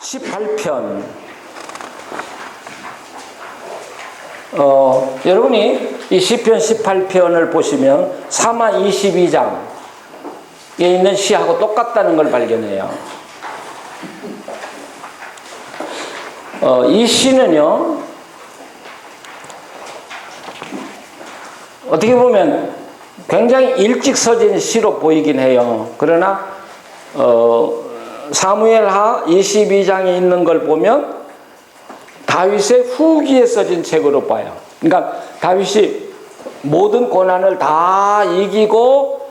18편. 여러분이 이 시편 18편을 보시면 사마 22장에 있는 시하고 똑같다는 걸 발견해요. 이 시는요, 어떻게 보면 굉장히 일찍 써진 시로 보이긴 해요. 그러나 사무엘하 22장에 있는 걸 보면 다윗의 후기에 써진 책으로 봐요. 그러니까 다윗이 모든 고난을 다 이기고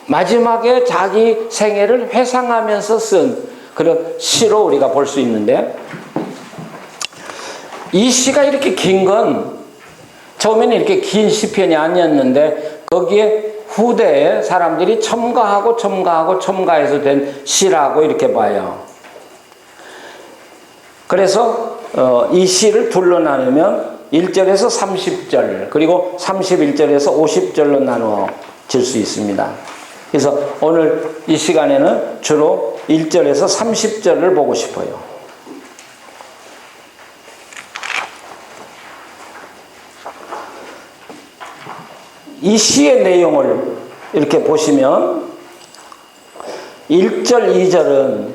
마지막에 자기 생애를 회상하면서 쓴 그런 시로 우리가 볼 수 있는데, 이 시가 이렇게 긴 건 처음에는 이렇게 긴 시편이 아니었는데 거기에 후대에 사람들이 첨가해서 된 시라고 이렇게 봐요. 그래서 이 시를 둘로 나누면 1절에서 30절 그리고 31절에서 50절로 나누어질 수 있습니다. 그래서 오늘 이 시간에는 주로 1절에서 30절을 보고 싶어요. 이 시의 내용을 이렇게 보시면 1절, 2절은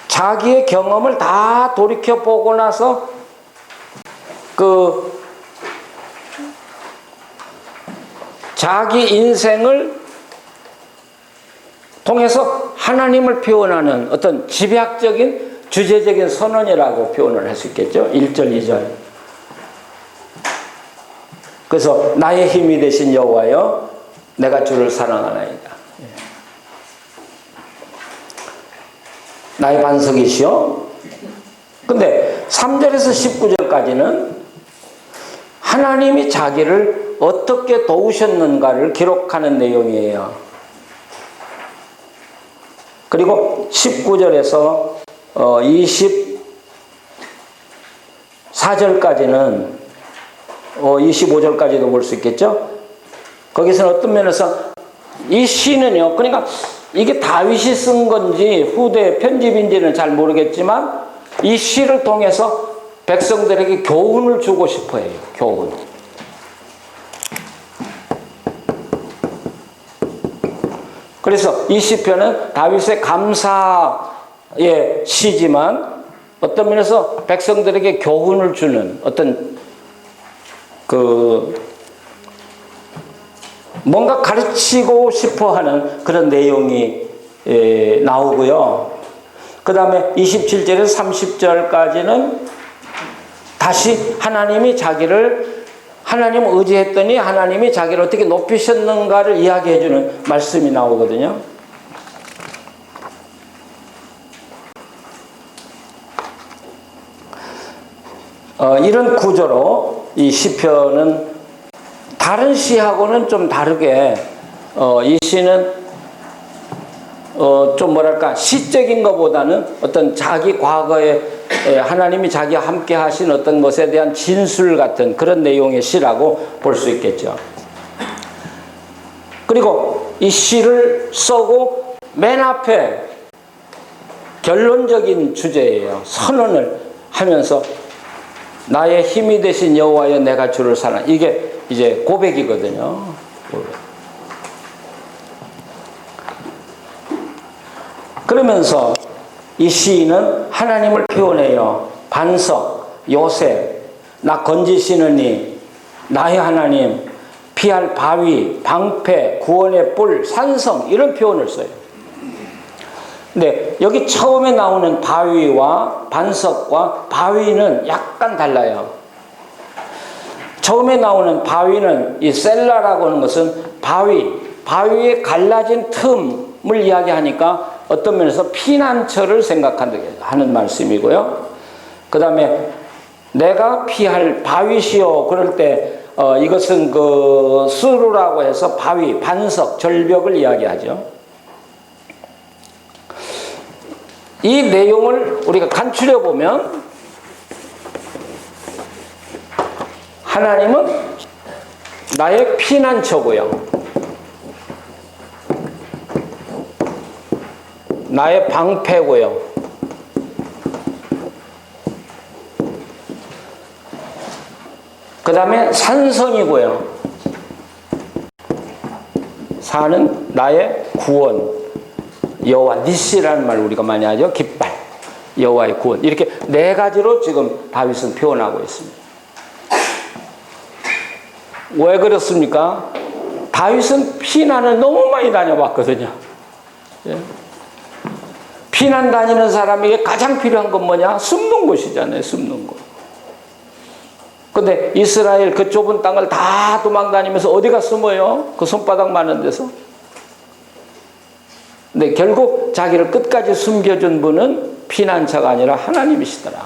자기의 경험을 다 돌이켜보고 나서 자기 인생을 통해서 하나님을 표현하는 어떤 집약적인 주제적인 선언이라고 표현을 할 수 있겠죠. 1절, 2절. 그래서 나의 힘이 되신 여호와여 내가 주를 사랑하나이다. 나의 반석이시여. 근데 3절에서 19절까지는 하나님이 자기를 어떻게 도우셨는가를 기록하는 내용이에요. 그리고 19절에서 24절까지는 25절까지도 볼 수 있겠죠. 거기서는 어떤 면에서 이 시는요, 그러니까 이게 다윗이 쓴 건지 후대 편집인지는 잘 모르겠지만 이 시를 통해서 백성들에게 교훈을 주고 싶어 해요. 교훈. 그래서 이 시편은 다윗의 감사의 시지만 어떤 면에서 백성들에게 교훈을 주는 어떤 뭔가 가르치고 싶어 하는 그런 내용이 나오고요. 그 다음에 27절에서 30절까지는 다시 하나님을 의지했더니 하나님이 자기를 어떻게 높이셨는가를 이야기해주는 말씀이 나오거든요. 이런 구조로 이 시편은 다른 시하고는 좀 다르게 이 시는 좀 뭐랄까 시적인 것보다는 어떤 자기 과거에 하나님이 자기와 함께 하신 어떤 것에 대한 진술 같은 그런 내용의 시라고 볼 수 있겠죠. 그리고 이 시를 쓰고 맨 앞에 결론적인 주제예요. 선언을 하면서 나의 힘이 되신 여호와여 내가 주를 사랑. 이게 이제 고백이거든요. 그러면서 이 시인은 하나님을 표현해요. 반석, 요새, 나 건지시느니 나의 하나님, 피할 바위, 방패, 구원의 뿔, 산성 이런 표현을 써요. 근데 여기 처음에 나오는 바위와 반석과 바위는 약간 달라요. 처음에 나오는 바위는 이 셀라라고 하는 것은 바위에 갈라진 틈을 이야기하니까 어떤 면에서 피난처를 생각하는 말씀이고요. 그 다음에 내가 피할 바위시오 그럴 때 이것은 수루라고 해서 바위, 반석, 절벽을 이야기하죠. 이 내용을 우리가 간추려 보면 하나님은 나의 피난처고요. 나의 방패고요. 그 다음에 산성이고요. 산은 나의 구원. 여호와 니시라는 말 우리가 많이 하죠. 깃발. 여호와의 구원. 이렇게 네 가지로 지금 다윗은 표현하고 있습니다. 왜 그렇습니까? 다윗은 피난을 너무 많이 다녀봤거든요. 예. 피난 다니는 사람에게 가장 필요한 건 뭐냐? 숨는 곳이잖아요. 숨는 곳. 근데 이스라엘 그 좁은 땅을 다 도망다니면서 어디가 숨어요? 그 손바닥 많은 데서. 근데 결국 자기를 끝까지 숨겨준 분은 피난처가 아니라 하나님이시더라.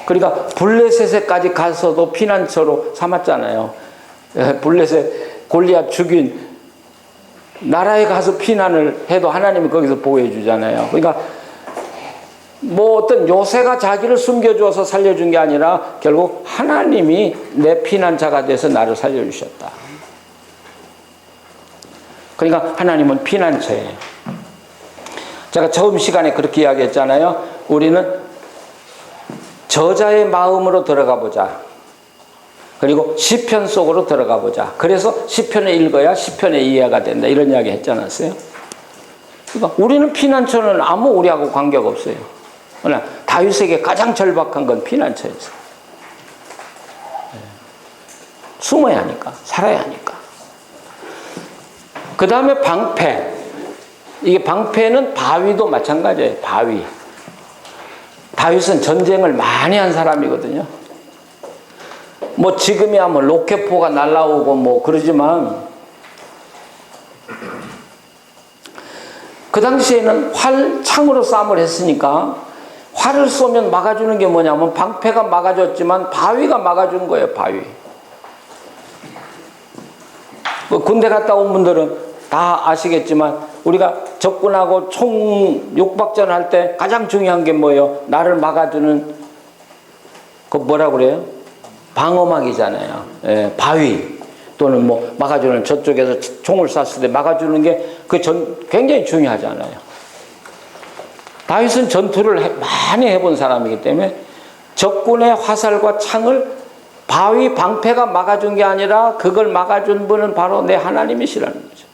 그러니까 블레셋에까지 가서도 피난처로 삼았잖아요. 블레셋 골리앗 죽인 나라에 가서 피난을 해도 하나님이 거기서 보호해 주잖아요. 그러니까 뭐 어떤 요새가 자기를 숨겨주어서 살려준 게 아니라 결국 하나님이 내 피난자가 돼서 나를 살려주셨다. 그러니까 하나님은 피난처예요. 제가 처음 시간에 그렇게 이야기했잖아요. 우리는 저자의 마음으로 들어가 보자. 그리고 시편 속으로 들어가 보자. 그래서 시편을 읽어야 시편의 이해가 된다. 이런 이야기 했지 않았어요? 그러니까 우리는 피난처는 아무 우리하고 관계가 없어요. 그러나 다윗에게 가장 절박한 건 피난처였어요. 숨어야 하니까, 살아야 하니까. 그 다음에 방패. 이게 방패는 바위도 마찬가지예요. 바위. 다윗은 전쟁을 많이 한 사람이거든요. 뭐 지금이야 뭐 로켓포가 날라오고 뭐 그러지만 그 당시에는 활, 창으로 싸움을 했으니까 활을 쏘면 막아주는 게 뭐냐면 방패가 막아줬지만 바위가 막아준 거예요. 바위. 군대 갔다 온 분들은 다 아시겠지만 우리가 적군하고 총 육박전 할 때 가장 중요한 게 뭐예요? 나를 막아주는 그 뭐라 그래요? 방어막이잖아요. 예, 바위 또는 뭐 막아주는 저쪽에서 총을 쐈을 때 막아주는 게 그 굉장히 중요하잖아요. 다윗은 전투를 많이 해본 사람이기 때문에 적군의 화살과 창을 바위 방패가 막아준 게 아니라 그걸 막아준 분은 바로 내 하나님이시라는 거죠.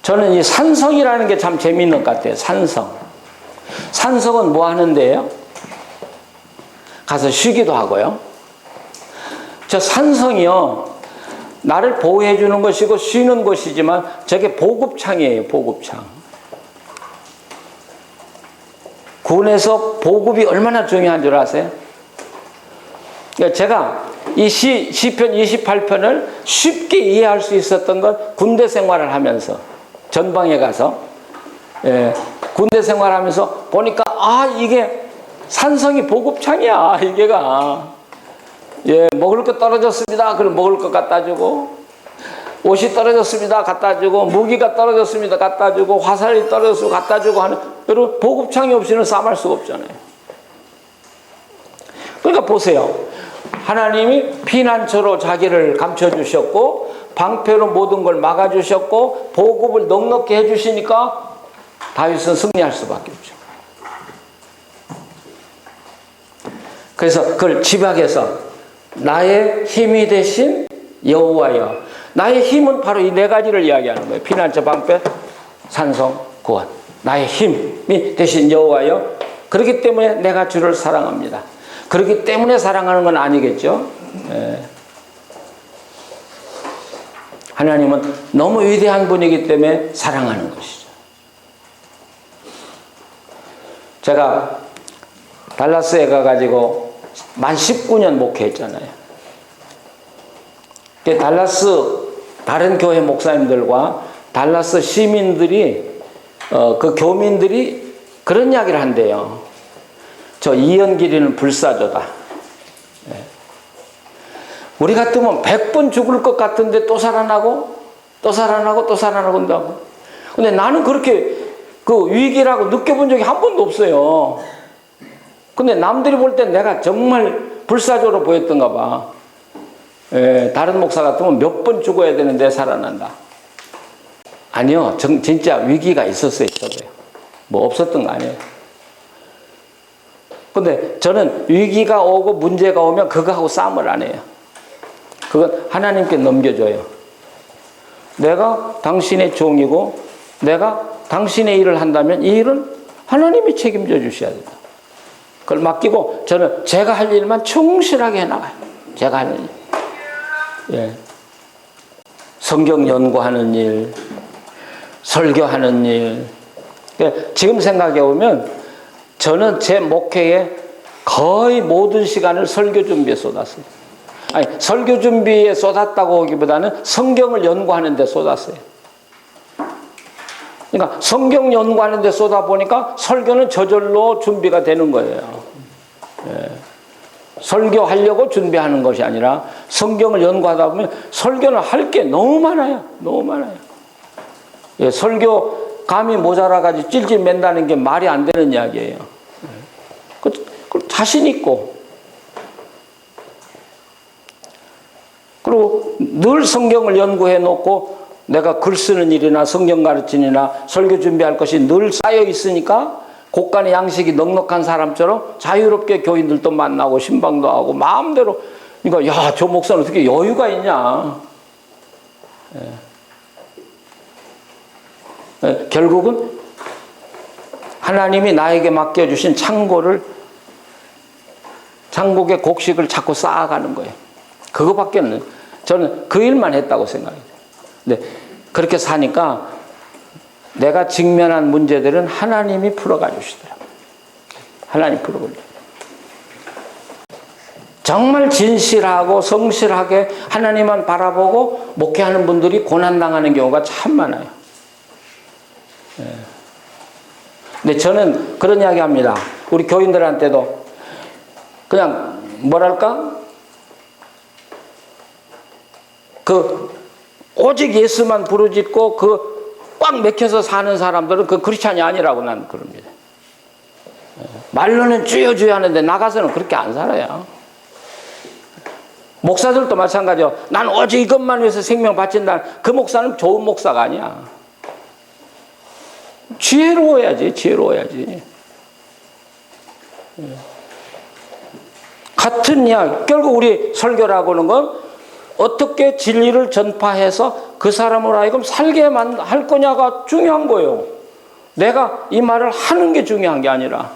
저는 이 산성이라는 게 참 재미있는 것 같아요. 산성. 산성은 뭐 하는데요? 가서 쉬기도 하고요. 저 산성이요. 나를 보호해 주는 것이고 쉬는 것이지만 저게 보급창이에요. 보급창. 군에서 보급이 얼마나 중요한 줄 아세요? 제가 이 시편 28편을 쉽게 이해할 수 있었던 건 군대 생활을 하면서 전방에 가서 군대 생활하면서 보니까 이게 산성이 보급창이야. 이게가 먹을 거 떨어졌습니다. 그럼 먹을 거 갖다 주고 옷이 떨어졌습니다. 갖다 주고 무기가 떨어졌습니다. 갖다 주고 화살이 떨어졌으면 갖다 주고 하는 여러분 보급창이 없이는 싸움할 수가 없잖아요. 그러니까 보세요. 하나님이 피난처로 자기를 감춰주셨고 방패로 모든 걸 막아주셨고 보급을 넉넉히 해주시니까 다윗은 승리할 수밖에 없죠. 그래서 그걸 집약해서 나의 힘이 되신 여호와여. 나의 힘은 바로 이 네 가지를 이야기하는 거예요. 피난처, 방패, 산성, 구원. 나의 힘이 되신 여호와여. 그렇기 때문에 내가 주를 사랑합니다. 그렇기 때문에 사랑하는 건 아니겠죠. 하나님은 너무 위대한 분이기 때문에 사랑하는 것이죠. 제가 달라스에 가가지고 만 19년 목회했잖아요. 달라스 다른 교회 목사님들과 달라스 시민들이 그 교민들이 그런 이야기를 한대요. 저 이연길이는 불사조다. 우리 같으면 100번 죽을 것 같은데 또 살아나고 또 살아나고 또 살아나고 한다고. 근데 나는 그렇게 그 위기라고 느껴본 적이 한 번도 없어요. 근데 남들이 볼 땐 내가 정말 불사조로 보였던가 봐. 다른 목사 같으면 몇 번 죽어야 되는데 살아난다. 아니요. 진짜 위기가 있었어요. 저도요. 뭐 없었던 거 아니에요. 근데 저는 위기가 오고 문제가 오면 그거하고 싸움을 안 해요. 그건 하나님께 넘겨줘요. 내가 당신의 종이고 내가 당신의 일을 한다면 이 일은 하나님이 책임져 주셔야 된다. 그걸 맡기고 저는 제가 할 일만 충실하게 해나가요. 제가 하는 일. 예. 성경 연구하는 일, 설교하는 일. 지금 생각해 보면 저는 제 목회에 거의 모든 시간을 설교 준비에 쏟았어요. 아니, 설교 준비에 쏟았다고 하기보다는 성경을 연구하는 데 쏟았어요. 그러니까 성경 연구하는 데 쏟아 보니까 설교는 저절로 준비가 되는 거예요. 예. 설교하려고 준비하는 것이 아니라 성경을 연구하다 보면 설교는 할 게 너무 많아요. 너무 많아요. 예, 설교 감이 모자라가지고 찔찔 맨다는 게 말이 안 되는 이야기예요. 그 자신 있고 그리고 늘 성경을 연구해 놓고 내가 글 쓰는 일이나 성경 가르치는 일이나 설교 준비할 것이 늘 쌓여 있으니까 곳간의 양식이 넉넉한 사람처럼 자유롭게 교인들도 만나고 신방도 하고 마음대로. 그러니까 야, 저 목사는 어떻게 여유가 있냐. 예. 예, 결국은 하나님이 나에게 맡겨주신 창고의 곡식을 자꾸 쌓아가는 거예요. 그거밖에는 저는 그 일만 했다고 생각해요. 근데 그렇게 사니까 내가 직면한 문제들은 하나님이 풀어가 주시더라고요. 하나님 풀어버려요. 정말 진실하고 성실하게 하나님만 바라보고 목회하는 분들이 고난당하는 경우가 참 많아요. 근데 저는 그런 이야기 합니다. 우리 교인들한테도 그냥 뭐랄까? 오직 예수만 부르짖고 꽉 맥혀서 사는 사람들은 크리스찬이 아니라고 나는 그럽니다. 말로는 주여 주여 하는데 나가서는 그렇게 안 살아요. 목사들도 마찬가지요. 난 오직 이것만 위해서 생명 바친다. 그 목사는 좋은 목사가 아니야. 지혜로워야지. 같은 이야기. 결국 우리 설교라고 하는 건 어떻게 진리를 전파해서 그 사람을 하여금 살게 할 거냐가 중요한 거예요. 내가 이 말을 하는 게 중요한 게 아니라.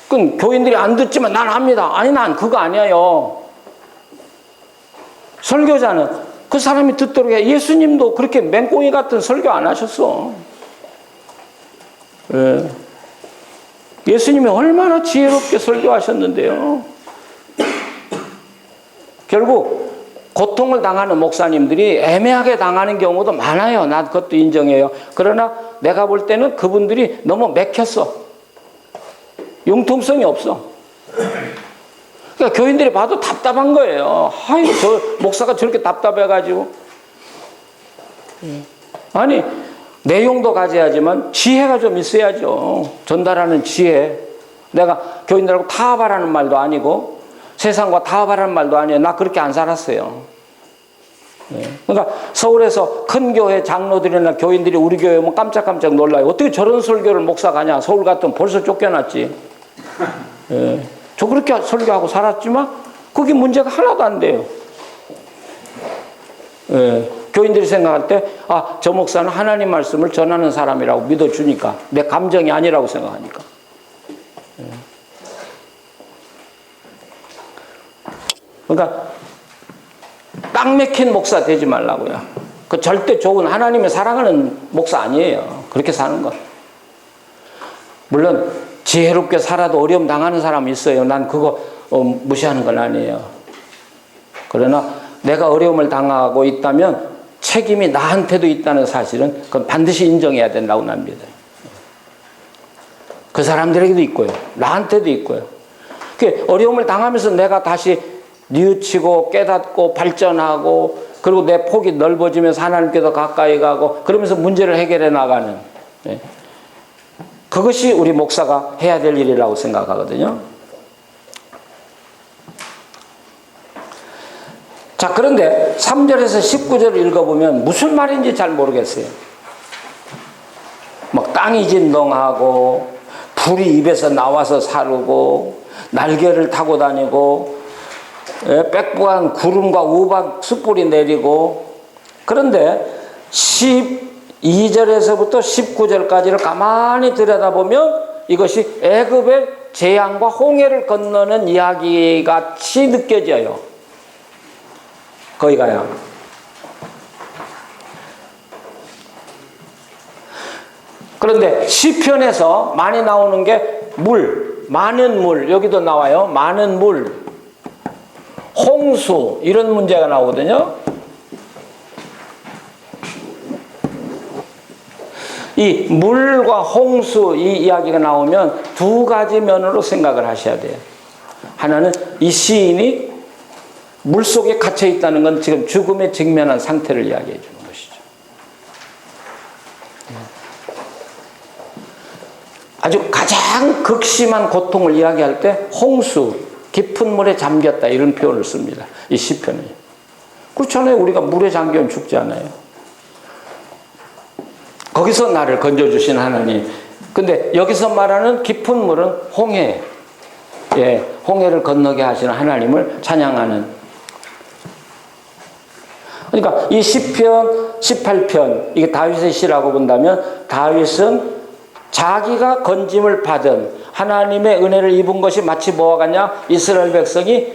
그건 교인들이 안 듣지만 난 합니다. 아니, 난 그거 아니에요. 설교자는 그 사람이 듣도록 해. 예수님도 그렇게 맹꽁이 같은 설교 안 하셨어. 예. 예수님이 얼마나 지혜롭게 설교하셨는데요. 결국 고통을 당하는 목사님들이 애매하게 당하는 경우도 많아요. 난 그것도 인정해요. 그러나 내가 볼 때는 그분들이 너무 맥혔어. 융통성이 없어. 그러니까 교인들이 봐도 답답한 거예요. 아이, 저 목사가 저렇게 답답해가지고. 아니, 내용도 가져야지만 지혜가 좀 있어야죠. 전달하는 지혜. 내가 교인들하고 타협하라는 말도 아니고 세상과 타협하라는 말도 아니에요. 나 그렇게 안 살았어요. 그러니까 서울에서 큰 교회 장로들이나 교인들이 우리 교회 오면 깜짝깜짝 놀라요. 어떻게 저런 설교를 목사가 하냐. 서울 같으면 벌써 쫓겨났지. 저 그렇게 설교하고 살았지만 그게 문제가 하나도 안 돼요. 교인들이 생각할 때 저 목사는 하나님 말씀을 전하는 사람이라고 믿어주니까 내 감정이 아니라고 생각하니까. 그러니까 딱 맥힌 목사 되지 말라고요. 그 절대 좋은 하나님의 사랑하는 목사 아니에요. 그렇게 사는 건. 물론 지혜롭게 살아도 어려움 당하는 사람이 있어요. 난 그거 무시하는 건 아니에요. 그러나 내가 어려움을 당하고 있다면 책임이 나한테도 있다는 사실은 그건 반드시 인정해야 된다고 납니다. 그 사람들에게도 있고요. 나한테도 있고요. 그 어려움을 당하면서 내가 다시 뉘우치고 깨닫고 발전하고 그리고 내 폭이 넓어지면서 하나님께도 가까이 가고 그러면서 문제를 해결해 나가는 그것이 우리 목사가 해야 될 일이라고 생각하거든요. 자, 그런데 3절에서 19절을 읽어보면 무슨 말인지 잘 모르겠어요. 막 땅이 진동하고 불이 입에서 나와서 사르고 날개를 타고 다니고 빽빽한 구름과 우박 숯불이 내리고, 그런데 12절에서부터 19절까지를 가만히 들여다보면 이것이 애굽의 재앙과 홍해를 건너는 이야기 같이 느껴져요. 거기 가요. 그런데 시편에서 많이 나오는 게 물, 많은 물, 여기도 나와요. 많은 물, 홍수, 이런 문제가 나오거든요. 이 물과 홍수 이 이야기가 나오면 두 가지 면으로 생각을 하셔야 돼요. 하나는 이 시인이 물속에 갇혀 있다는 건 지금 죽음에 직면한 상태를 이야기해 주는 것이죠. 아주 가장 극심한 고통을 이야기할 때 홍수, 깊은 물에 잠겼다, 이런 표현을 씁니다. 이 시편은. 그렇잖아요. 우리가 물에 잠기면 죽지 않아요. 거기서 나를 건져주신 하나님. 근데 여기서 말하는 깊은 물은 홍해. 예, 홍해를 건너게 하시는 하나님을 찬양하는. 그러니까 이 시편 18편, 이게 다윗의 시라고 본다면 다윗은 자기가 건짐을 받은 하나님의 은혜를 입은 것이 마치 뭐와 같냐? 이스라엘 백성이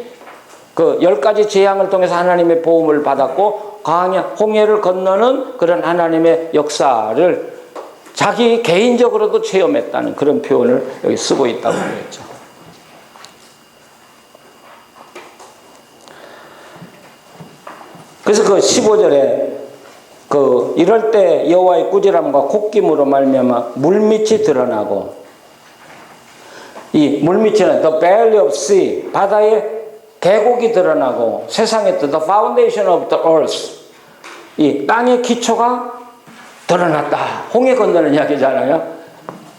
그 10가지 재앙을 통해서 하나님의 보험을 받았고 광야, 홍해를 건너는 그런 하나님의 역사를 자기 개인적으로도 체험했다는 그런 표현을 여기 쓰고 있다고 그랬죠. 그래서 그 15절에 이럴 때 여호와의 꾸지람과 콧김으로 말미암아 물밑이 드러나고, 이 물밑에는 the belly of sea, 바다의 계곡이 드러나고, 세상에 the foundation of the earth, 이 땅의 기초가 드러났다. 홍해 건너는 이야기잖아요.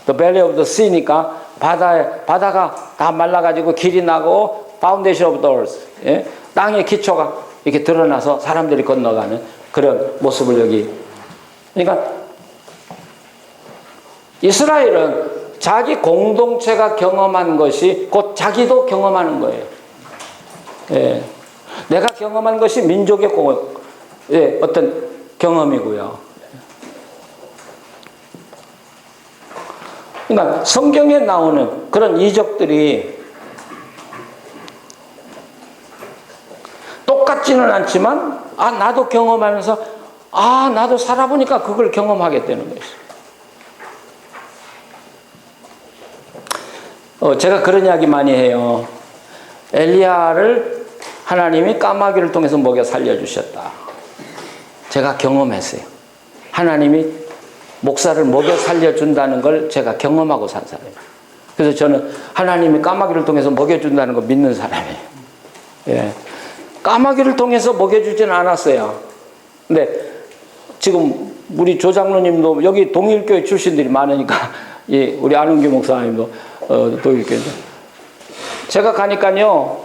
The belly of the sea니까 바다가 다 말라가지고 길이 나고 foundation of the earth, 예? 땅의 기초가 이렇게 드러나서 사람들이 건너가는 그런 모습을 여기. 그러니까 이스라엘은 자기 공동체가 경험한 것이 곧 자기도 경험하는 거예요. 예. 내가 경험한 것이 민족의 어떤 경험이고요. 그러니까 성경에 나오는 그런 이적들이 똑같지는 않지만, 나도 경험하면서, 나도 살아보니까 그걸 경험하게 되는 거예요. 제가 그런 이야기 많이 해요. 엘리야를 하나님이 까마귀를 통해서 먹여 살려주셨다. 제가 경험했어요. 하나님이 목사를 먹여 살려준다는 걸 제가 경험하고 산 사람이에요. 그래서 저는 하나님이 까마귀를 통해서 먹여준다는 거 믿는 사람이에요. 예. 까마귀를 통해서 먹여주지는 않았어요. 근데 지금 우리 조장로님도 여기 동일교회 출신들이 많으니까, 우리 안은규 목사님도 동일교회. 제가 가니까요,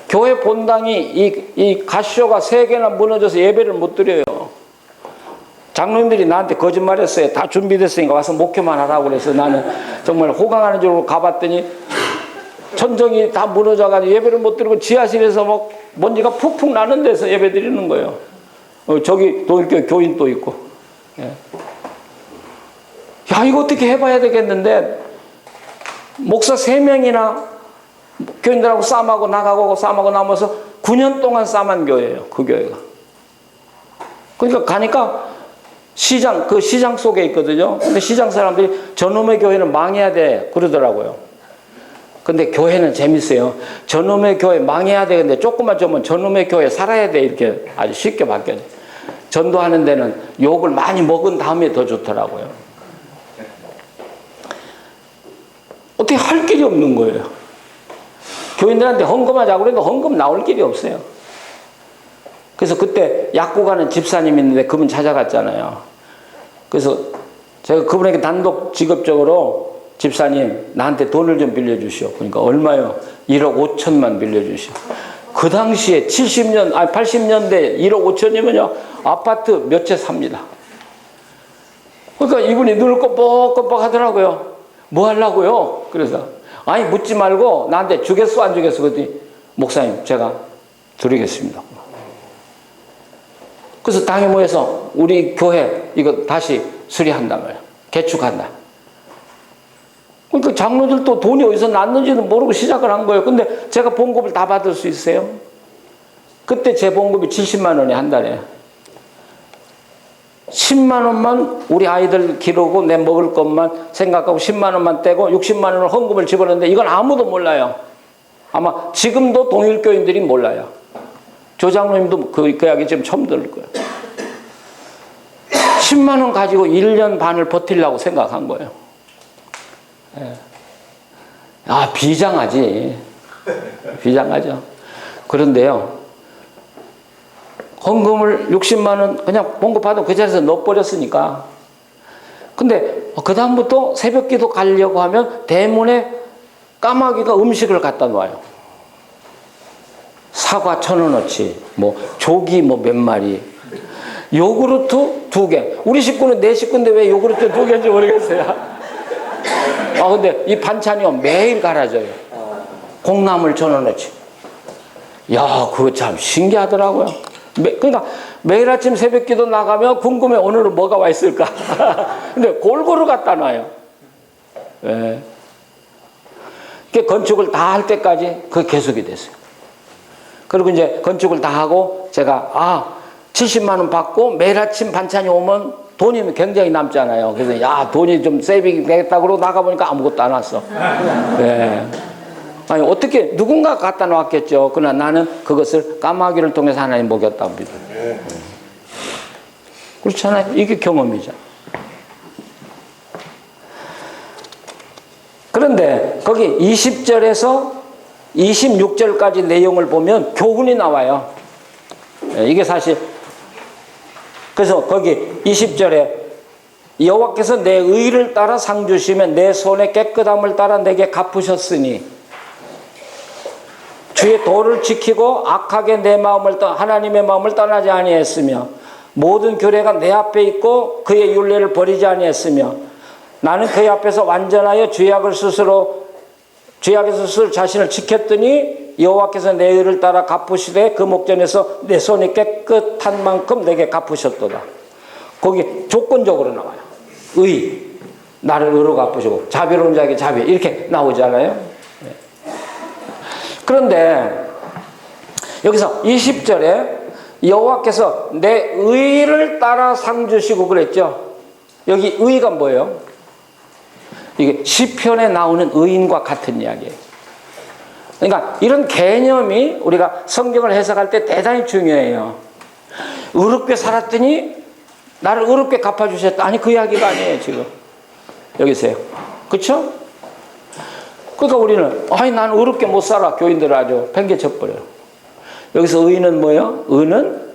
교회 본당이 이 가시오가 3개나 무너져서 예배를 못 드려요. 장로님들이 나한테 거짓말했어요. 다 준비됐으니까 와서 목회만 하라고 그래서 나는 정말 호강하는 줄 알고 가봤더니 천정이 다 무너져가지고 예배를 못 드리고 지하실에서 막 먼지가 푹푹 나는 데서 예배 드리는 거예요. 저기 동일교회 교인도 있고. 예. 야, 이거 어떻게 해봐야 되겠는데, 목사 3명이나 교인들하고 싸움하고 나가고 싸움하고 나면서 9년 동안 싸움한 교회예요. 그 교회가. 그러니까 가니까 그 시장 속에 있거든요. 근데 시장 사람들이 저놈의 교회는 망해야 돼 그러더라고요. 근데 교회는 재밌어요. 저놈의 교회 망해야 되는데 조금만 좀 저놈의 교회 살아야 돼, 이렇게 아주 쉽게 바뀌어요. 전도하는 데는 욕을 많이 먹은 다음에 더 좋더라고요. 어떻게 할 길이 없는 거예요. 교인들한테 헌금하자고 그래도 헌금 나올 길이 없어요. 그래서 그때 약국 가는 집사님이 있는데 그분 찾아갔잖아요. 그래서 제가 그분에게 단독 직업적으로, 집사님 나한테 돈을 좀 빌려주시오. 그러니까 얼마요? 1억 5천만 빌려주시오. 그 당시에 80년대 1억 5천이면요, 아파트 몇 채 삽니다. 그러니까 이분이 눈을 껌뻑껌뻑 하더라고요. 뭐 하려고요? 그래서, 아니, 묻지 말고 나한테 주겠어, 안 주겠어? 그랬더니, 목사님, 제가 드리겠습니다. 그래서 당에 모여서 우리 교회 이거 다시 수리한단 말이야. 개축한다. 그러니까 장로들도 돈이 어디서 났는지는 모르고 시작을 한 거예요. 근데 제가 봉급을 다 받을 수 있어요? 그때 제 봉급이 70만 원이 한 달에. 10만 원만 우리 아이들 기르고 내 먹을 것만 생각하고 10만 원만 떼고 60만 원을 헌금을 집어넣는데 이건 아무도 몰라요. 아마 지금도 동일교인들이 몰라요. 조장로님도 그 이야기 지금 처음 들을 거예요. 10만 원 가지고 1년 반을 버틸라고 생각한 거예요. 아, 비장하지. 비장하죠. 그런데요, 헌금을 60만 원 그냥 봉급 받고 그 자리에서 넣어버렸으니까. 근데 그 다음부터 새벽기도 가려고 하면 대문에 까마귀가 음식을 갖다 놓아요. 사과 1,000원어치, 뭐 조기 뭐 몇 마리, 요구르트 2개. 우리 식구는 4식구인데 왜 요구르트 2개인지 모르겠어요. 아, 근데 이 반찬이요, 매일 갈아줘요. 콩나물 1,000원어치. 야, 그거 참 신기하더라고요. 그러니까 매일 아침 새벽기도 나가면 궁금해, 오늘은 뭐가 와 있을까. 근데 골고루 갖다 놔요. 예. 건축을 다 할 때까지 그게 계속이 됐어요. 그리고 이제 건축을 다 하고 제가 70만 원 받고 매일 아침 반찬이 오면 돈이 굉장히 남잖아요. 그래서 야, 돈이 좀 세이빙이 되겠다 그러고 나가보니까 아무것도 안 왔어. 네. 아니, 어떻게 누군가 갖다 놓았겠죠. 그러나 나는 그것을 까마귀를 통해서 하나님 먹였다고 믿어요. 그렇잖아요. 이게 경험이죠. 그런데 거기 20절에서 26절까지 내용을 보면 교훈이 나와요. 이게 사실, 그래서 거기 20절에 여호와께서 내 의를 따라 상 주시면 내 손의 깨끗함을 따라 내게 갚으셨으니 주의 도를 지키고 악하게 내 마음을 하나님의 마음을 떠나지 아니했으며 모든 규례가 내 앞에 있고 그의 율례를 버리지 아니했으며 나는 그의 앞에서 완전하여 죄악에서 스스로 자신을 지켰더니 여호와께서 내 의를 따라 갚으시되 그 목전에서 내 손이 깨끗한 만큼 내게 갚으셨도다. 거기 조건적으로 나와요. 의, 나를 의로 갚으시고 자비로운 자에게 자비, 이렇게 나오잖아요. 그런데 여기서 20절에 여호와께서 내 의를 따라 상 주시고 그랬죠. 여기 의가 뭐예요? 이게 시편에 나오는 의인과 같은 이야기예요. 그러니까 이런 개념이 우리가 성경을 해석할 때 대단히 중요해요. 의롭게 살았더니 나를 의롭게 갚아주셨다. 아니, 그 이야기가 아니에요, 지금. 여기서요. 그쵸? 그러니까 우리는, 아니, 나는 의롭게 못 살아. 교인들 아주 팽개쳐버려요. 여기서 의는 뭐예요? 의는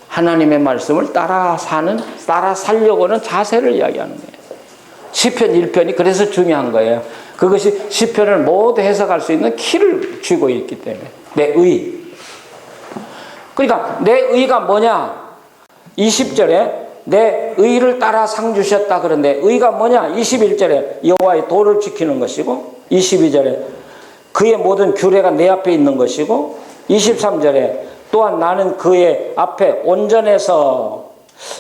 하나님의 말씀을 따라 살려고 하는 자세를 이야기하는 거예요. 시편 1편이 그래서 중요한 거예요. 그것이 시편을 모두 해석할 수 있는 키를 쥐고 있기 때문에. 내 의. 그러니까 내 의가 뭐냐? 20절에 내 의를 따라 상 주셨다 그런데 의가 뭐냐? 21절에 여호와의 도를 지키는 것이고 22절에 그의 모든 규례가 내 앞에 있는 것이고 23절에 또한 나는 그의 앞에 온전해서,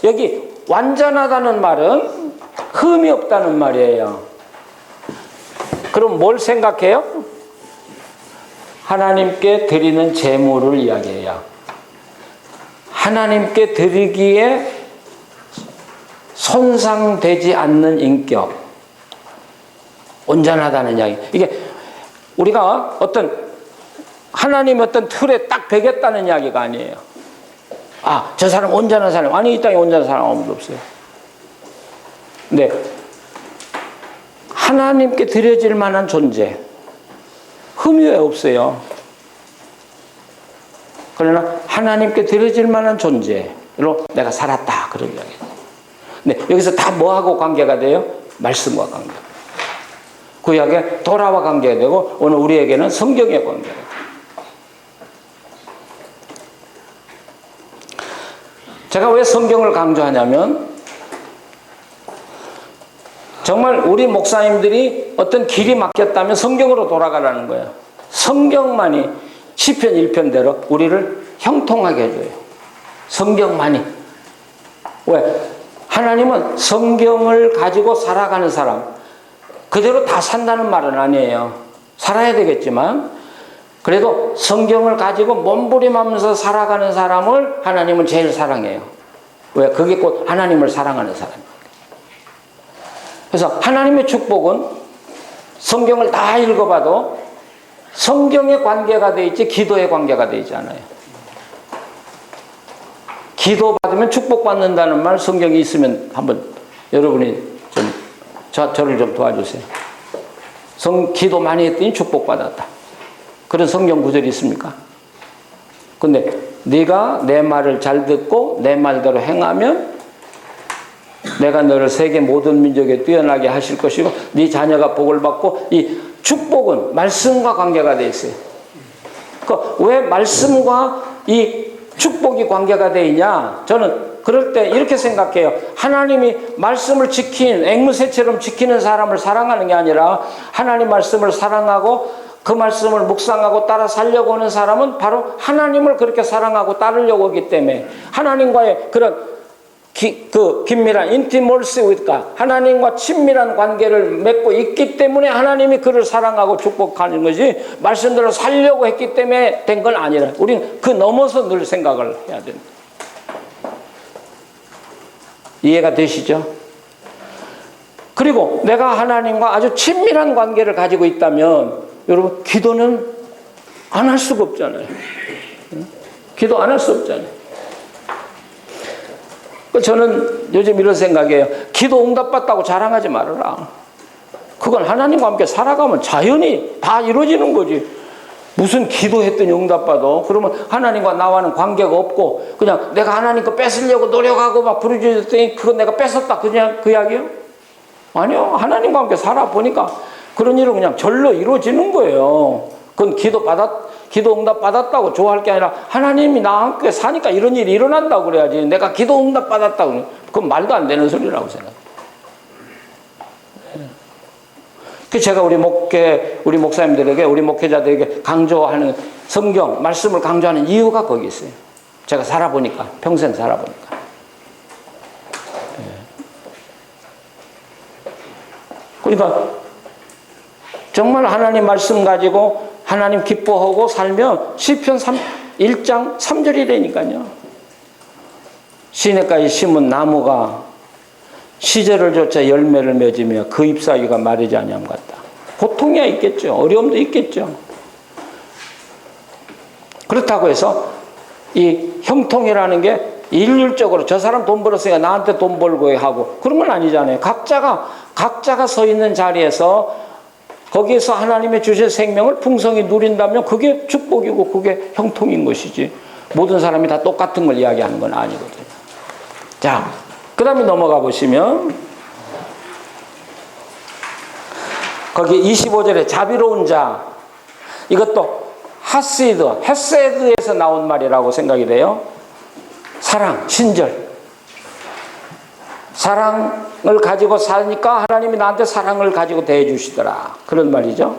여기 완전하다는 말은 흠이 없다는 말이에요. 그럼 뭘 생각해요? 하나님께 드리는 제물을 이야기해요. 하나님께 드리기에 손상되지 않는 인격, 온전하다는 이야기. 이게 우리가 하나님의 어떤 틀에 딱 배겼다는 이야기가 아니에요. 저 사람 온전한 사람. 아니, 이 땅에 온전한 사람 아무도 없어요. 근데 하나님께 드려질 만한 존재, 흠이 왜 없어요? 그러나 하나님께 드려질 만한 존재로 내가 살았다, 그런 이야기예요. 근데 여기서 다 뭐하고 관계가 돼요? 말씀과 관계. 구약의 도라와 관계가 되고 오늘 우리에게는 성경의 관계가 돼요. 제가 왜 성경을 강조하냐면 정말 우리 목사님들이 어떤 길이 막혔다면 성경으로 돌아가라는 거예요. 성경만이 시편 1편대로 우리를 형통하게 해줘요. 성경만이. 왜? 하나님은 성경을 가지고 살아가는 사람, 그대로 다 산다는 말은 아니에요. 살아야 되겠지만 그래도 성경을 가지고 몸부림하면서 살아가는 사람을 하나님은 제일 사랑해요. 왜? 그게 곧 하나님을 사랑하는 사람이에요. 그래서 하나님의 축복은 성경을 다 읽어봐도 성경의 관계가 돼 있지 기도의 관계가 돼 있지 않아요. 기도 받으면 축복받는다는 말 성경이 있으면 한번 여러분이 좀 저를 좀 도와주세요. 기도 많이 했더니 축복받았다. 그런 성경 구절이 있습니까? 근데 네가 내 말을 잘 듣고 내 말대로 행하면 내가 너를 세계 모든 민족에 뛰어나게 하실 것이고 네 자녀가 복을 받고, 이 축복은 말씀과 관계가 돼 있어요. 왜 말씀과 이 축복이 관계가 돼 있냐? 저는 그럴 때 이렇게 생각해요. 하나님이 말씀을 지킨 앵무새처럼 지키는 사람을 사랑하는 게 아니라 하나님 말씀을 사랑하고 그 말씀을 묵상하고 따라 살려고 하는 사람은 바로 하나님을 그렇게 사랑하고 따르려고 하기 때문에 하나님과의 그런 긴밀한 intimacy with God, 하나님과 친밀한 관계를 맺고 있기 때문에 하나님이 그를 사랑하고 축복하는 거지 말씀대로 살려고 했기 때문에 된 건 아니라 우리는 그 넘어서 늘 생각을 해야 됩니다. 이해가 되시죠? 그리고 내가 하나님과 아주 친밀한 관계를 가지고 있다면 여러분 기도는 안 할 수가 없잖아요. 기도 안 할 수 없잖아요. 저는 요즘 이런 생각이에요. 기도 응답받다고 자랑하지 말아라. 그건 하나님과 함께 살아가면 자연히 다 이루어지는 거지. 무슨 기도했더니 응답받아. 그러면 하나님과 나와는 관계가 없고 그냥 내가 하나님 거 뺏으려고 노력하고 막 부르짖었더니 그건 내가 뺏었다. 그냥 그 이야기예요? 아니요. 하나님과 함께 살아보니까 그런 일은 그냥 절로 이루어지는 거예요. 그건 기도 응답 받았다고 좋아할 게 아니라 하나님이 나와 함께 사니까 이런 일이 일어난다고 그래야지. 내가 기도 응답 받았다고 그건 말도 안 되는 소리라고 생각해요. 그 제가 우리 목사님들에게, 우리 목회자들에게 강조하는 성경 말씀을 강조하는 이유가 거기 있어요. 제가 살아보니까, 평생 살아보니까. 그러니까 정말 하나님 말씀 가지고 하나님 기뻐하고 살면 시편 1장 3절이라니까요. 시냇가에 심은 나무가 시절을 쫓아 열매를 맺으며 그 잎사귀가 마르지 아니함 같다. 고통이 있겠죠. 어려움도 있겠죠. 그렇다고 해서 이 형통이라는 게 일률적으로 저 사람 돈 벌었으니까 나한테 돈 벌고 하고 그런 건 아니잖아요. 각자가 서 있는 자리에서 거기에서 하나님의 주신 생명을 풍성히 누린다면 그게 축복이고 그게 형통인 것이지 모든 사람이 다 똑같은 걸 이야기하는 건 아니거든요. 자, 그 다음에 넘어가 보시면 거기 25절에 자비로운 자, 이것도 헤세드에서 나온 말이라고 생각이 돼요. 사랑, 친절. 사랑을 가지고 사니까 하나님이 나한테 사랑을 가지고 대해 주시더라. 그런 말이죠.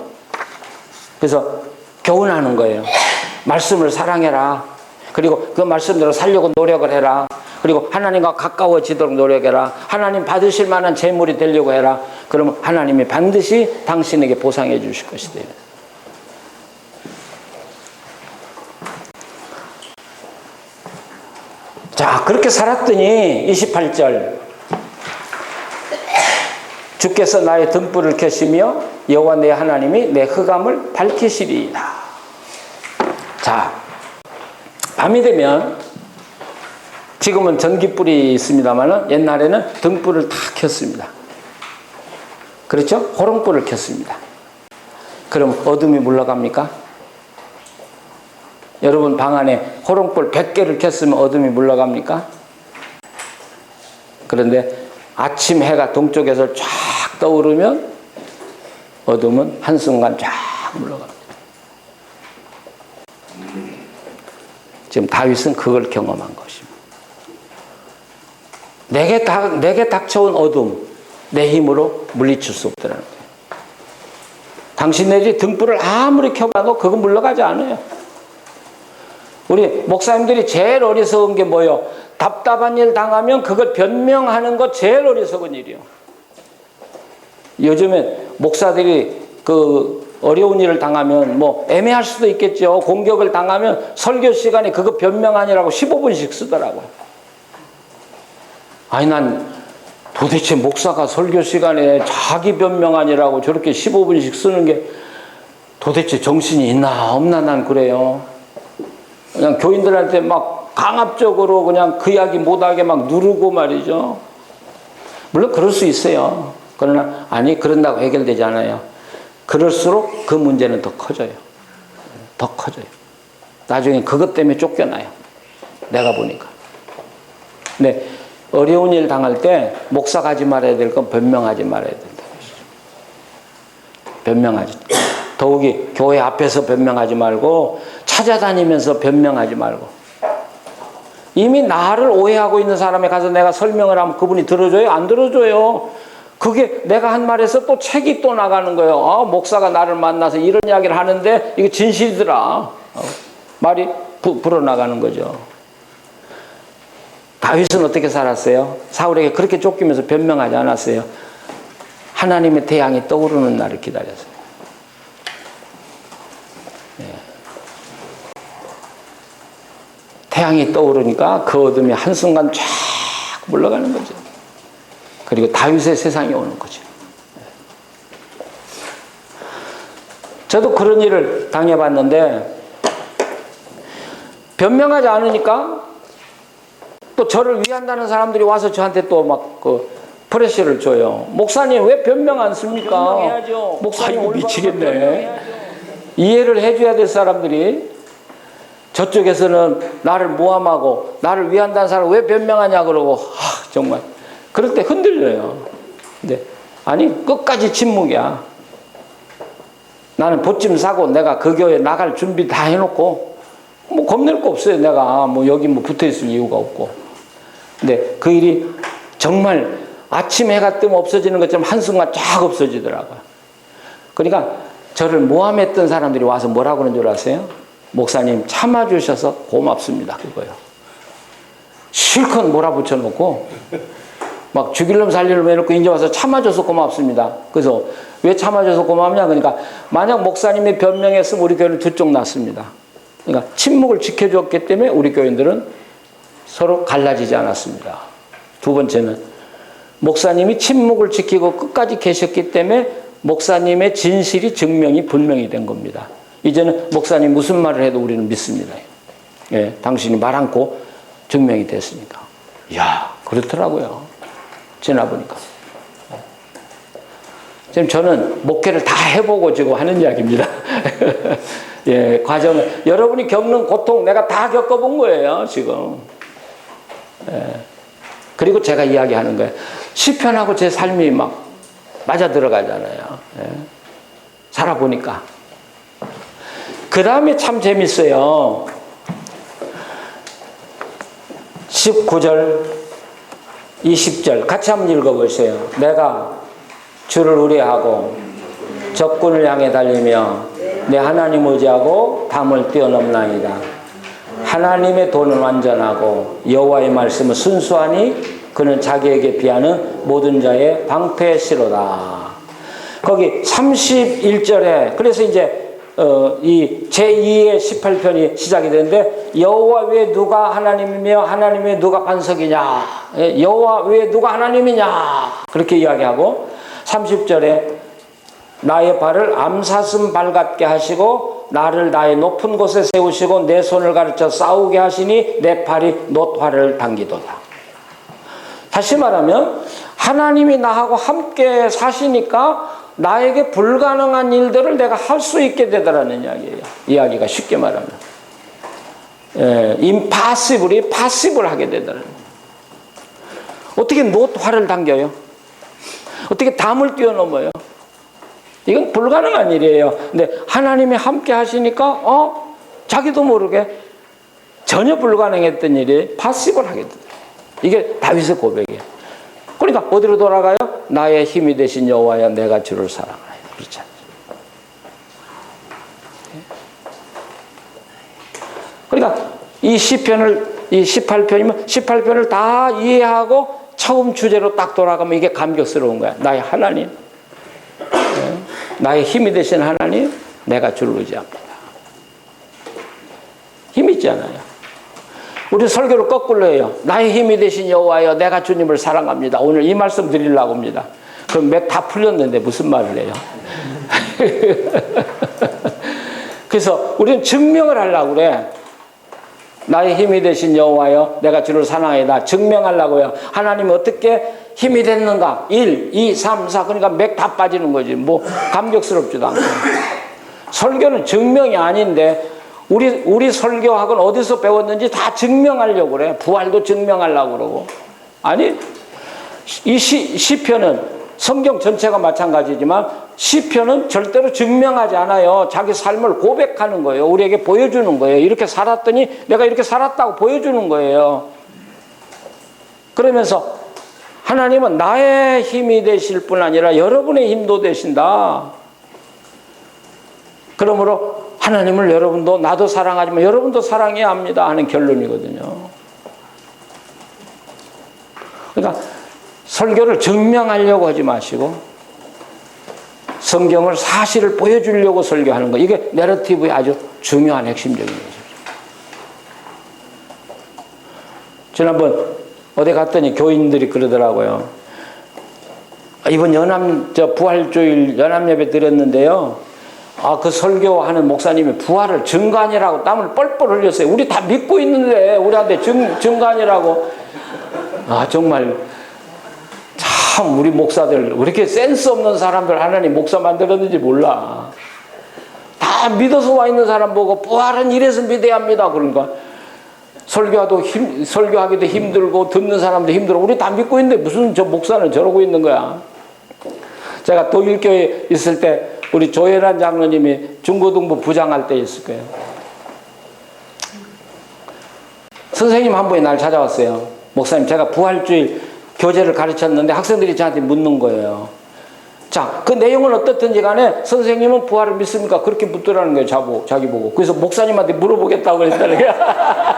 그래서 교훈하는 거예요. 말씀을 사랑해라. 그리고 그 말씀대로 살려고 노력을 해라. 그리고 하나님과 가까워지도록 노력해라. 하나님 받으실 만한 재물이 되려고 해라. 그러면 하나님이 반드시 당신에게 보상해 주실 것이다. 자, 그렇게 살았더니 28절 주께서 나의 등불을 켜시며 여호와 내 하나님이 내 흑암을 밝히시리이다. 자, 밤이 되면 지금은 전기불이 있습니다만 옛날에는 등불을 다 켰습니다. 그렇죠? 호롱불을 켰습니다. 그럼 어둠이 물러갑니까? 여러분 방 안에 호롱불 100개를 켰으면 어둠이 물러갑니까? 그런데 아침 해가 동쪽에서 쫙 떠오르면 어둠은 한순간 쫙 물러갑니다. 지금 다윗은 그걸 경험한 것입니다. 내게 닥쳐온 어둠, 내 힘으로 물리칠 수 없더라는 거예요. 당신네들이 등불을 아무리 켜봐도 그거 물러가지 않아요. 우리 목사님들이 제일 어리석은 게 뭐예요? 답답한 일 당하면 그걸 변명하는 거 제일 어리석은 일이요. 요즘엔 목사들이 그 어려운 일을 당하면 뭐 애매할 수도 있겠죠. 공격을 당하면 설교 시간에 그거 변명하느라고 15분씩 쓰더라고요. 아니 난 도대체 목사가 설교 시간에 자기 변명하느라고 저렇게 15분씩 쓰는 게 도대체 정신이 있나 없나 난 그래요. 그냥 교인들한테 막 강압적으로 그냥 그 이야기 못하게 막 누르고 말이죠. 물론 그럴 수 있어요. 그러나 아니 그런다고 해결되지 않아요. 그럴수록 그 문제는 더 커져요. 더 커져요. 나중에 그것 때문에 쫓겨나요. 내가 보니까. 근데 어려운 일 당할 때 목사가 하지 말아야 될 건 변명하지 말아야 된다. 변명하지. 더욱이 교회 앞에서 변명하지 말고 찾아다니면서 변명하지 말고. 이미 나를 오해하고 있는 사람에 가서 내가 설명을 하면 그분이 들어줘요? 안 들어줘요. 그게 내가 한 말에서 또 책이 또 나가는 거예요. 목사가 나를 만나서 이런 이야기를 하는데 이거 진실이더라. 말이 불어나가는 거죠. 다윗은 어떻게 살았어요? 사울에게 그렇게 쫓기면서 변명하지 않았어요. 하나님의 태양이 떠오르는 날을 기다렸어요. 네. 태양이 떠오르니까 그 어둠이 한순간 쫙 물러가는 거죠. 그리고 다윗의 세상이 오는 거죠. 저도 그런 일을 당해봤는데 변명하지 않으니까 또 저를 위한다는 사람들이 와서 저한테 또 막 그 프레셔를 줘요. 목사님 왜 변명 안 씁니까? 변명해야죠. 목사님 미치겠네. 이해를 해줘야 될 사람들이 저쪽에서는 나를 모함하고 나를 위한다는 사람 왜 변명하냐 그러고 정말 그럴 때 흔들려요. 근데 아니 끝까지 침묵이야. 나는 보찜 사고 내가 그 교회 나갈 준비 다 해놓고 뭐 겁낼 거 없어요. 내가 뭐 여기 뭐 붙어있을 이유가 없고. 근데 그 일이 정말 아침 해가 뜨면 없어지는 것처럼 한순간 쫙 없어지더라고요. 그러니까 저를 모함했던 사람들이 와서 뭐라고 그러는 줄 아세요? 목사님 참아주셔서 고맙습니다. 그거요. 실컷 몰아붙여 놓고 막 죽일 놈 살릴 놈 해놓고 이제 와서 참아줘서 고맙습니다. 그래서 왜 참아줘서 고맙냐? 그러니까 만약 목사님이 변명했으면 우리 교회는 두 쪽 났습니다. 그러니까 침묵을 지켜줬기 때문에 우리 교인들은 서로 갈라지지 않았습니다. 두 번째는 목사님이 침묵을 지키고 끝까지 계셨기 때문에 목사님의 진실이 증명이 분명히 된 겁니다. 이제는 목사님 무슨 말을 해도 우리는 믿습니다. 예, 당신이 말 않고 증명이 됐으니까. 이야, 그렇더라고요. 지나보니까. 지금 저는 목회를 다 해보고 지금 하는 이야기입니다. 예, 과정을. 여러분이 겪는 고통 내가 다 겪어본 거예요, 지금. 예. 그리고 제가 이야기하는 거예요. 시편하고 제 삶이 막 맞아 들어가잖아요. 예. 살아보니까. 그 다음에 참 재밌어요. 19절, 20절 같이 한번 읽어보세요. 내가 주를 의뢰하고 적군을 향해 달리며 내 하나님 의지하고 담을 뛰어넘나이다. 하나님의 도는 완전하고 여호와의 말씀은 순수하니 그는 자기에게 비하는 모든 자의 방패시로다. 거기 31절에 그래서 이제 이 제2의 18편이 시작이 되는데 여호와 외에 누가 하나님이며 하나님 외에 누가 반석이냐, 여호와 외에 누가 하나님이냐 그렇게 이야기하고 30절에 나의 발을 암사슴 발 같게 하시고 나를 나의 높은 곳에 세우시고 내 손을 가르쳐 싸우게 하시니 내 팔이 놋화를 당기도다. 다시 말하면 하나님이 나하고 함께 사시니까 나에게 불가능한 일들을 내가 할 수 있게 되더라는 이야기예요. 이야기가 쉽게 말하면 impossible이 possible 하게 되더라는. 어떻게 놋화를 당겨요? 어떻게 담을 뛰어넘어요? 이건 불가능한 일이에요. 근데 하나님이 함께 하시니까 자기도 모르게 전혀 불가능했던 일이 possible 하게 돼요. 이게 다윗의 고백이에요. 그러니까 어디로 돌아가요? 나의 힘이 되신 여호와여 내가 주를 사랑하나이다. 그렇지 않죠? 그러니까 이 시편을 이 18편이면 18편을 다 이해하고 처음 주제로 딱 돌아가면 이게 감격스러운 거야. 나의 하나님, 나의 힘이 되신 하나님, 내가 주를 의지합니다. 힘 있잖아요. 우리 설교를 거꾸로 해요. 나의 힘이 되신 여호와여 내가 주님을 사랑합니다. 오늘 이 말씀 드리려고 합니다. 그럼 맥 다 풀렸는데 무슨 말을 해요? 그래서 우리는 증명을 하려고 그래. 나의 힘이 되신 여호와여 내가 주를 사랑하이다. 증명하려고요. 하나님이 어떻게 힘이 됐는가? 1, 2, 3, 4 그러니까 맥 다 빠지는 거지. 뭐 감격스럽지도 않고. 설교는 증명이 아닌데 우리 설교학은 어디서 배웠는지 다 증명하려고 그래. 부활도 증명하려고 그러고. 아니 이 시편은 성경 전체가 마찬가지지만 시편은 절대로 증명하지 않아요. 자기 삶을 고백하는 거예요. 우리에게 보여주는 거예요. 이렇게 살았더니 내가 이렇게 살았다고 보여주는 거예요. 그러면서 하나님은 나의 힘이 되실 뿐 아니라 여러분의 힘도 되신다. 그러므로 하나님을 여러분도 나도 사랑하지만 여러분도 사랑해야 합니다 하는 결론이거든요. 그러니까 설교를 증명하려고 하지 마시고 성경을 사실을 보여주려고 설교하는 거. 이게 내러티브의 아주 중요한 핵심적인 거죠. 지난번 어디 갔더니 교인들이 그러더라고요. 이번 부활주일 연합예배 드렸는데요. 그 설교하는 목사님이 부활을 증거하니라고 땀을 뻘뻘 흘렸어요. 우리 다 믿고 있는데 우리한테 증거하니라고. 정말 참 우리 목사들 왜 이렇게 센스 없는 사람들 하나님 목사 만들었는지 몰라. 다 믿어서 와 있는 사람 보고 부활은 이래서 믿어야 합니다. 그러니까 설교하기도 힘들고 듣는 사람도 힘들어. 우리 다 믿고 있는데 무슨 저 목사는 저러고 있는 거야. 제가 독일교회 있을 때 우리 조혜란 장로님이 중고등부 부장할 때 있을 거예요. 선생님 한 분이 날 찾아왔어요. 목사님 제가 부활주일 교재를 가르쳤는데 학생들이 저한테 묻는 거예요. 자, 그 내용은 어떻든지 간에 선생님은 부활을 믿습니까? 그렇게 묻더라는 거예요. 자기 보고. 그래서 목사님한테 물어보겠다고 그랬다는 거야.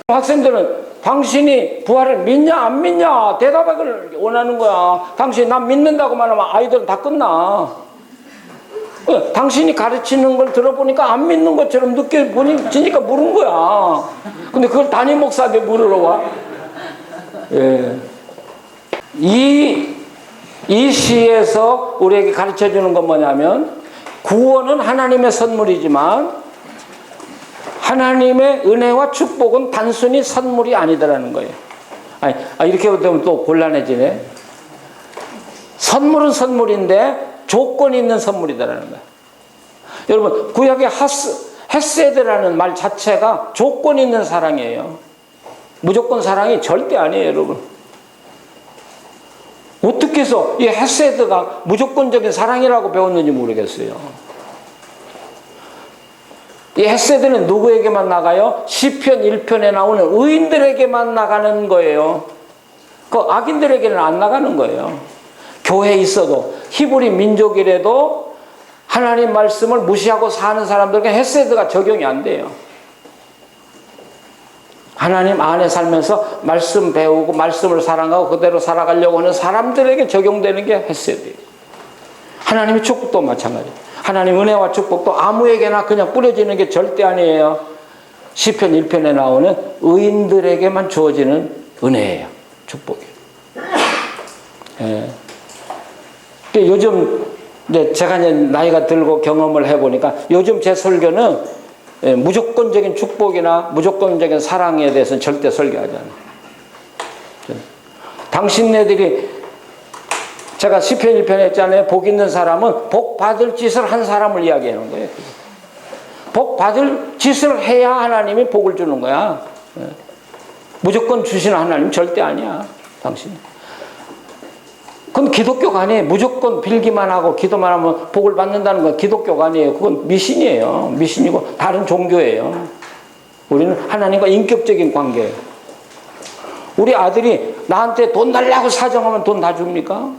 학생들은 당신이 부활을 믿냐 안 믿냐 대답을 원하는 거야. 당신이 난 믿는다고만 하면 아이들은 다 끝나. 당신이 가르치는 걸 들어보니까 안 믿는 것처럼 느껴지니까 물은 거야. 근데 그걸 담임 목사한테 물으러 와. 예. 이 시에서 우리에게 가르쳐 주는 건 뭐냐면 구원은 하나님의 선물이지만 하나님의 은혜와 축복은 단순히 선물이 아니다라는 거예요. 이렇게 되면 또 곤란해지네. 선물은 선물인데 조건이 있는 선물이다라는 거예요. 여러분 구약의 헤세드라는 말 자체가 조건이 있는 사랑이에요. 무조건 사랑이 절대 아니에요, 여러분. 어떻게 해서 이 헤세드가 무조건적인 사랑이라고 배웠는지 모르겠어요. 이 헤세드는 누구에게만 나가요? 시편 1편에 나오는 의인들에게만 나가는 거예요. 그 악인들에게는 안 나가는 거예요. 교회에 있어도 히브리 민족이라도 하나님 말씀을 무시하고 사는 사람들에게 헤세드가 적용이 안 돼요. 하나님 안에 살면서 말씀 배우고 말씀을 사랑하고 그대로 살아가려고 하는 사람들에게 적용되는 게 헤세드예요. 하나님의 축복도 마찬가지예요. 하나님 은혜와 축복도 아무에게나 그냥 뿌려지는 게 절대 아니에요. 시편 1편에 나오는 의인들에게만 주어지는 은혜예요. 축복이에요. 예. 요즘 이제 제가 이제 나이가 들고 경험을 해보니까 요즘 제 설교는 무조건적인 축복이나 무조건적인 사랑에 대해서는 절대 설교하지 않아요. 당신네들이 제가 시편 1편에 했잖아요. 복 있는 사람은 복 받을 짓을 한 사람을 이야기하는 거예요. 복 받을 짓을 해야 하나님이 복을 주는 거야. 무조건 주시는 하나님 절대 아니야. 당신. 그건 기독교가 아니에요. 무조건 빌기만 하고 기도만 하면 복을 받는다는 건 기독교가 아니에요. 그건 미신이에요. 미신이고 다른 종교예요. 우리는 하나님과 인격적인 관계예요. 우리 아들이 나한테 돈 달라고 사정하면 돈 다 줍니까?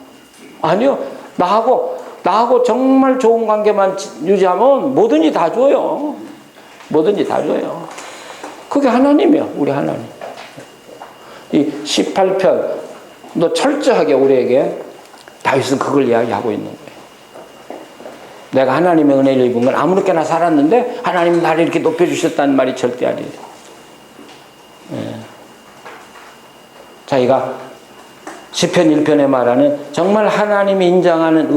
아니요. 나하고 정말 좋은 관계만 유지하면 뭐든지 다 줘요. 뭐든지 다 줘요. 그게 하나님이야, 우리 하나님. 이 18편, 너 철저하게 우리에게 다윗은 그걸 이야기하고 있는 거예요. 내가 하나님의 은혜를 입은 건 아무렇게나 살았는데 하나님이 나를 이렇게 높여주셨다는 말이 절대 아니에요. 예. 자기가 시편 1편에 말하는 정말 하나님이 인정하는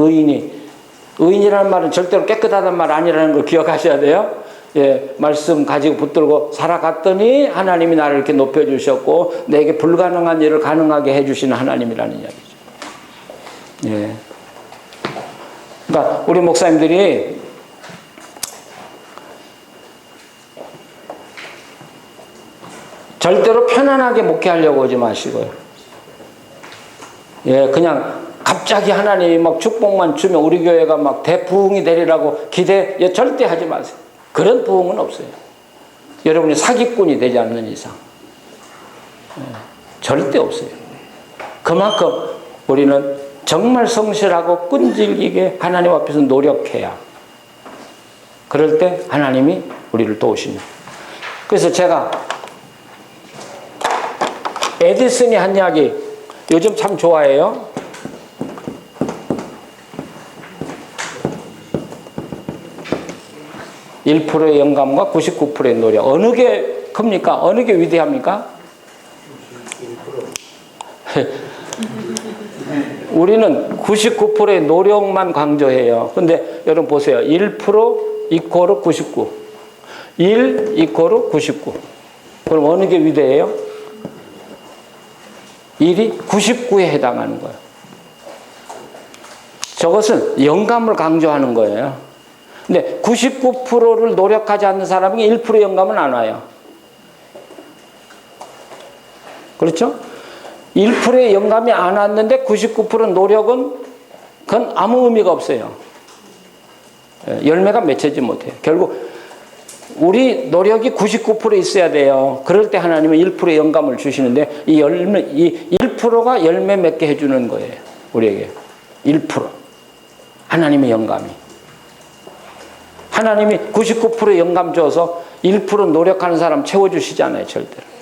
의인이라는 말은 절대로 깨끗하다는 말 아니라는 걸 기억하셔야 돼요. 예, 말씀 가지고 붙들고 살아갔더니 하나님이 나를 이렇게 높여주셨고 내게 불가능한 일을 가능하게 해주시는 하나님이라는 이야기죠. 예. 그러니까 우리 목사님들이 절대로 편안하게 목회하려고 오지 마시고요. 예, 그냥 갑자기 하나님이 막 축복만 주면 우리 교회가 막 대부흥이 되리라고 기대 절대 하지 마세요. 그런 부흥은 없어요. 여러분이 사기꾼이 되지 않는 이상. 예, 절대 없어요. 그만큼 우리는 정말 성실하고 끈질기게 하나님 앞에서 노력해야 그럴 때 하나님이 우리를 도우십니다. 그래서 제가 에디슨이 한 이야기 요즘 참 좋아해요. (1%의) 영감과 (99%의) 노력. 어느 게 큽니까? 어느 게 위대합니까? 우리는 99%의 노력만 강조해요. 근데 여러분 보세요. 1% 이코르 99. 1 이코르 99. 그럼 어느 게 위대해요? 1이 99에 해당하는 거예요. 저것은 영감을 강조하는 거예요. 근데 99%를 노력하지 않는 사람에게 1% 영감은 안 와요. 그렇죠? 1%의 영감이 안 왔는데 99% 노력은 그건 아무 의미가 없어요. 열매가 맺히지 못해요. 결국 우리 노력이 99% 있어야 돼요. 그럴 때 하나님은 1%의 영감을 주시는데 이 1%가 열매 맺게 해주는 거예요. 우리에게 1% 하나님의 영감이. 하나님이 99%의 영감 줘서 1% 노력하는 사람 채워주시지 않아요. 절대로.